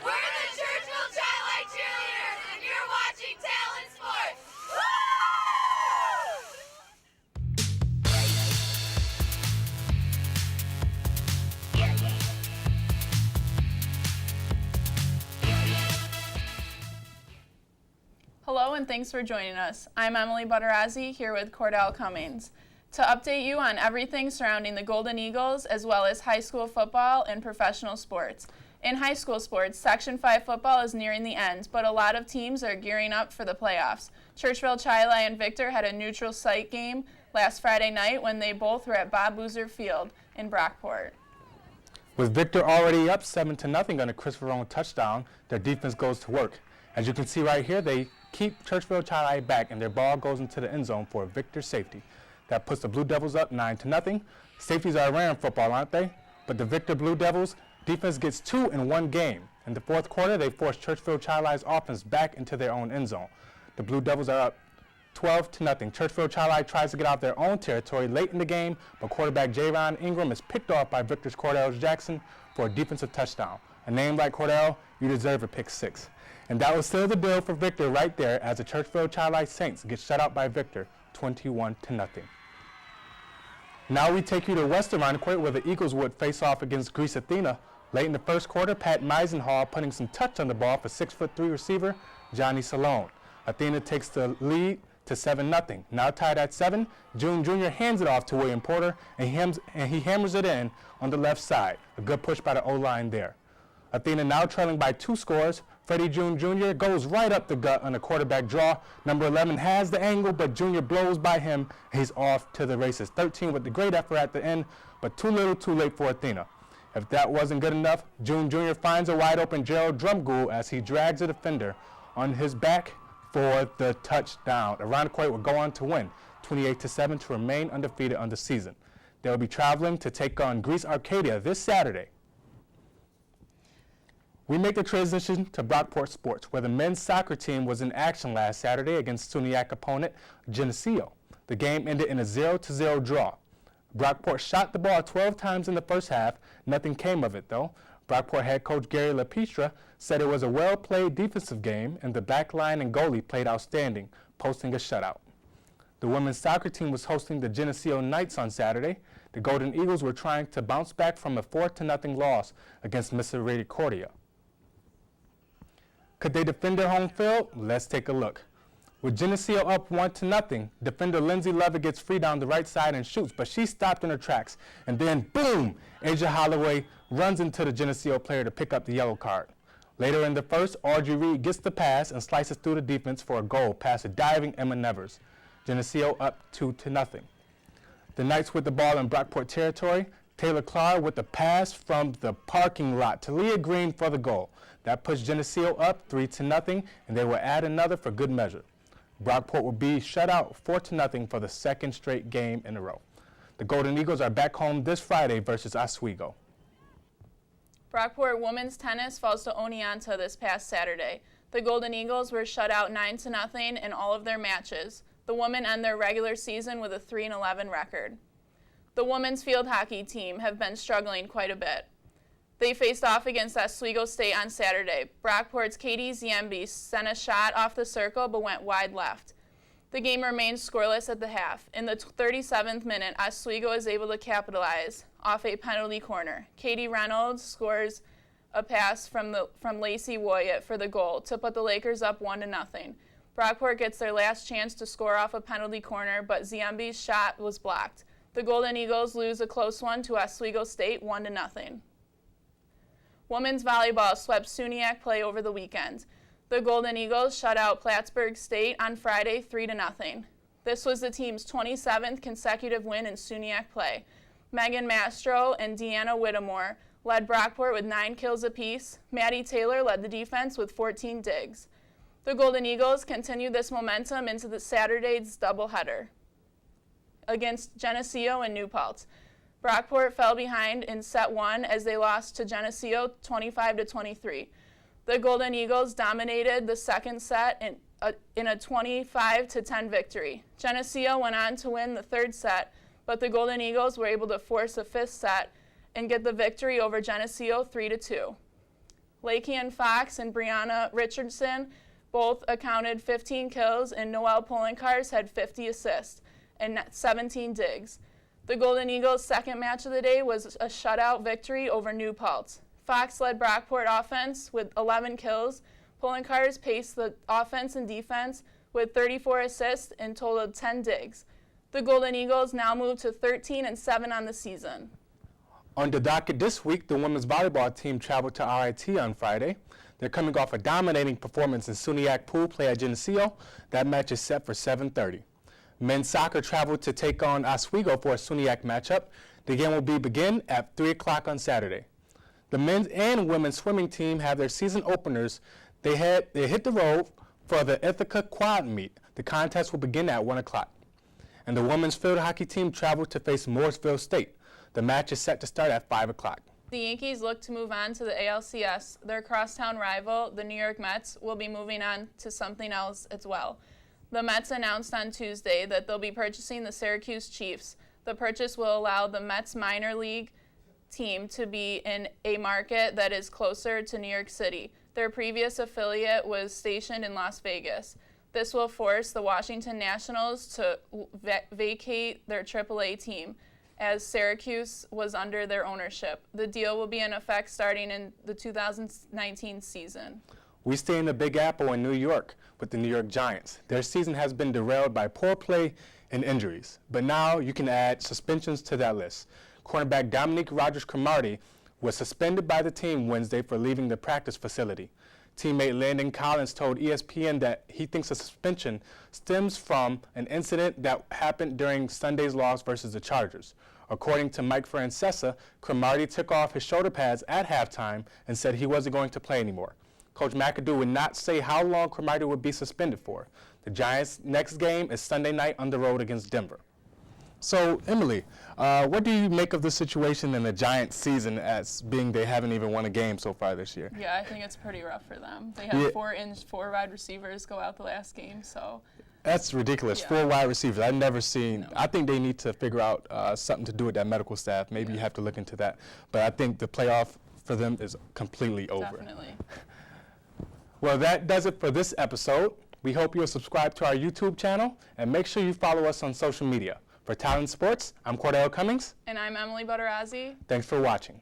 We're the Churchville Childlike Cheerleaders, and you're watching Talent Sports. Hello and thanks for joining us. I'm Emily Butterazzi here with Cordell Cummings to update you on everything surrounding the Golden Eagles as well as high school football and professional sports. In high school sports, Section 5 football is nearing the end, but a lot of teams are gearing up for the playoffs. Churchville, Chili, and Victor had a neutral site game last Friday night when they both were at Bob Boozer Field in Brockport. With Victor already up 7-0 on a Chris Verone touchdown, their defense goes to work. As you can see right here, they keep Churchville Chili back, and their ball goes into the end zone for a Victor safety. That puts the Blue Devils up 9-0. Safeties are rare in football, aren't they? But the Victor Blue Devils defense gets 2 in one game. In the fourth quarter, they force Churchville Chili's offense back into their own end zone. The Blue Devils are up 12-0. Churchville Chili tries to get out their own territory late in the game, but quarterback J-Ron Ingram is picked off by Victor's Cordell Jackson for a defensive touchdown. A name like Cordell, you deserve a pick 6. And that was still the deal for Victor right there as the Churchville Chili Saints get shut out by Victor 21-0. Now we take you to Western Irondequoit where the Eagles would face off against Greece Athena. Late in the first quarter, Pat Meisenhall putting some touch on the ball for 6'3" receiver Johnny Salone. Athena takes the lead to 7-0. Now tied at 7, June Jr. hands it off to William Porter and he hammers it in on the left side. A good push by the O-line there. Athena now trailing by 2 scores. Freddie June Jr. goes right up the gut on a quarterback draw. Number 11 has the angle, but Jr. blows by him. He's off to the races. 13 with the great effort at the end, but too little, too late for Athena. If that wasn't good enough, June Jr. finds a wide open Gerald Drumgool as he drags a defender on his back for the touchdown. Irondequoit will go on to win 28-7 to remain undefeated on the season. They'll be traveling to take on Greece Arcadia this Saturday. We make the transition to Brockport sports, where the men's soccer team was in action last Saturday against SUNYAC opponent Geneseo. The game ended in a 0-0 draw. Brockport shot the ball 12 times in the first half. Nothing came of it, though. Brockport head coach Gary LaPistra said it was a well-played defensive game, and the back line and goalie played outstanding, posting a shutout. The women's soccer team was hosting the Geneseo Knights on Saturday. The Golden Eagles were trying to bounce back from a 4-0 loss against Misericordia. Could they defend their home field? Let's take a look. With Geneseo up 1-0, defender Lindsay Levitt gets free down the right side and shoots, but she's stopped in her tracks. And then, boom, Asia Holloway runs into the Geneseo player to pick up the yellow card. Later in the first, Audrey Reed gets the pass and slices through the defense for a goal past a diving Emma Nevers. Geneseo up 2-0. The Knights with the ball in Brockport territory. Taylor Clark with the pass from the parking lot to Leah Green for the goal. That puts Geneseo up 3-0, and they will add another for good measure. Brockport will be shut out 4-0 for the second straight game in a row. The Golden Eagles are back home this Friday versus Oswego. Brockport women's tennis falls to Oneonta this past Saturday. The Golden Eagles were shut out 9-0 in all of their matches. The women end their regular season with a 3-11 record. The women's field hockey team have been struggling quite a bit. They faced off against Oswego State on Saturday. Brockport's Katie Ziembe sent a shot off the circle but went wide left. The game remained scoreless at the half. In the 37th minute, Oswego is able to capitalize off a penalty corner. Katie Reynolds scores a pass from Lacey Woyett for the goal to put the Lakers up 1-0. Brockport gets their last chance to score off a penalty corner, but Ziembe's shot was blocked. The Golden Eagles lose a close one to Oswego State 1-0. Women's volleyball swept SUNYAC play over the weekend. The Golden Eagles shut out Plattsburgh State on Friday 3-0. This was the team's 27th consecutive win in SUNYAC play. Megan Mastro and Deanna Whittemore led Brockport with 9 kills apiece. Maddie Taylor led the defense with 14 digs. The Golden Eagles continued this momentum into the Saturday's doubleheader against Geneseo and New Paltz. Brockport fell behind in set 1 as they lost to Geneseo 25-23. The Golden Eagles dominated the second set in a 25-10 victory. Geneseo went on to win the third set, but the Golden Eagles were able to force a fifth set and get the victory over Geneseo 3-2. Lakean Fox and Brianna Richardson both accounted 15 kills, and Noelle Polenkars had 50 assists and 17 digs. The Golden Eagles' second match of the day was a shutout victory over New Paltz. Fox led Brockport offense with 11 kills. Polenkars paced the offense and defense with 34 assists and totaled 10 digs. The Golden Eagles now move to 13-7 on the season. On the docket this week, the women's volleyball team traveled to RIT on Friday. They're coming off a dominating performance in SUNYAC pool play at Geneseo. That match is set for 7:30. Men's soccer traveled to take on Oswego for a SUNYAC matchup. The game will begin at 3 o'clock on Saturday. The men's and women's swimming team have their season openers. They hit the road for the Ithaca Quad Meet. The contest will begin at 1 o'clock. And the women's field hockey team traveled to face Morrisville State. The match is set to start at 5 o'clock. The Yankees look to move on to the ALCS. Their crosstown rival, the New York Mets, will be moving on to something else as well. The Mets announced on Tuesday that they'll be purchasing the Syracuse Chiefs. The purchase will allow the Mets minor league team to be in a market that is closer to New York City. Their previous affiliate was stationed in Las Vegas. This will force the Washington Nationals to vacate their AAA team, as Syracuse was under their ownership. The deal will be in effect starting in the 2019 season. We stay in the Big Apple in New York with the New York Giants. Their season has been derailed by poor play and injuries, but now you can add suspensions to that list. Cornerback Dominique Rodgers-Cromartie was suspended by the team Wednesday for leaving the practice facility. Teammate Landon Collins told ESPN that he thinks the suspension stems from an incident that happened during Sunday's loss versus the Chargers. According to Mike Francesa, Cromartie took off his shoulder pads at halftime and said he wasn't going to play anymore. Coach McAdoo would not say how long Cromartie would be suspended for. The Giants' next game is Sunday night on the road against Denver. So, Emily, what do you make of the situation in the Giants' season as being they haven't even won a game so far this year? Yeah, I think it's pretty rough for them. They had 4 wide receivers go out the last game, so. That's ridiculous. Yeah. 4 wide receivers. I've never seen. No. I think they need to figure out something to do with that medical staff. Maybe you have to look into that. But I think the playoff for them is completely over. Definitely. Well, that does it for this episode. We hope you'll subscribe to our YouTube channel and make sure you follow us on social media. For Talent Sports, I'm Cordell Cummings. And I'm Emily Butterazzi. Thanks for watching.